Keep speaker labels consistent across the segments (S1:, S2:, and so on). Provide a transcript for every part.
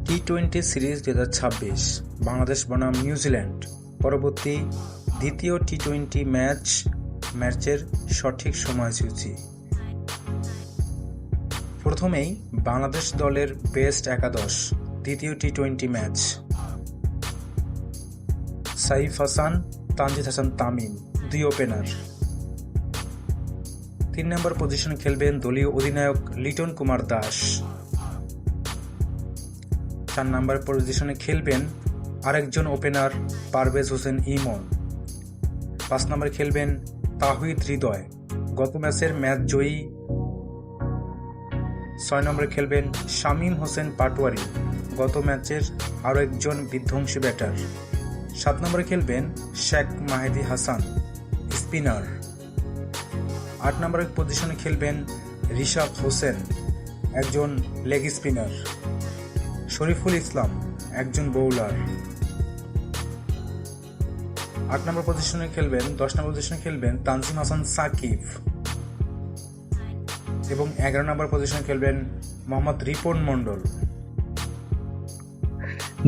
S1: টি-20 series 2026 Bangladesh বনাম New Zealand পরবর্তী দ্বিতীয় টি-20 ম্যাচের সঠিক সময়সূচি। প্রথমেই বাংলাদেশ দলের বেস্ট একাদশ দ্বিতীয় টি-20 ম্যাচ। সাইফ হাসান, তানজিদ হাসান তামিম দুই ওপেনার। 3 নম্বর পজিশনে খেলবেন দলীয় অধিনায়ক লিটন কুমার দাস। 4 নম্বর পজিশনে খেলবেন আরেকজন ওপেনার পারভেজ হোসেন ইমন। 5 নম্বরে খেলবেন তাওহিদ হৃদয়, গত ম্যাচের ম্যাচ জয়ী। 6 নম্বরে খেলবেন শামীম হোসেন পাটোয়ারি, গত ম্যাচের আরও একজন বিধ্বংসী ব্যাটার। 7 নম্বরে খেলবেন শেখ মাহেদী হাসান, স্পিনার। 8 নম্বরের পজিশনে খেলবেন রিশাদ হোসেন, একজন লেগ স্পিনার। শরীফুল ইসলাম, একজন বোলার। 10 নম্বর পজিশনে খেলবেন তানজিম হাসান সাকিব এবং 11 নম্বর পজিশনে খেলবেন মোহাম্মদ রিপন মণ্ডল।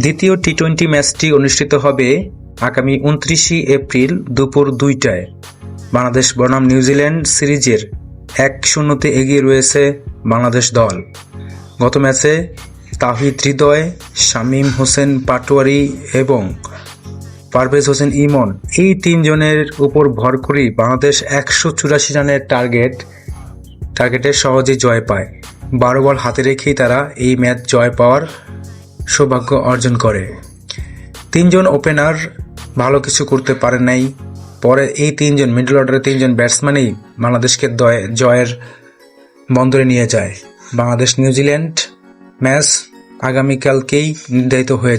S1: দ্বিতীয় টি-20 ম্যাচটি অনুষ্ঠিত হবে আগামী 29 এপ্রিল দুপুর 2টায়। বাংলাদেশ বনাম নিউজিল্যান্ড সিরিজের 1-0 এগিয়ে রয়েছে বাংলাদেশ দল। গত ম্যাচে তাওহিদ হৃদয়, শামীম হোসেন পাটোয়ারি এবং পারভেজ হোসেন ইমন এই 3 জনের উপর ভর করেই বাংলাদেশ 184 রানের টার্গেটে সহজেই জয় পায়। 12 বল হাতে রেখেই তারা এই ম্যাচ জয় পাওয়ার সৌভাগ্য অর্জন করে। 3 জন ওপেনার ভালো কিছু করতে পারে নাই। পরে এই 3 জন মিডল অর্ডারের 3 জন ব্যাটসম্যানই বাংলাদেশকে জয়ের বন্দরে নিয়ে যায়। বাংলাদেশ নিউজিল্যান্ড ম্যাচ আগামীকালকেই নির্ধারিত হয়ে যায়।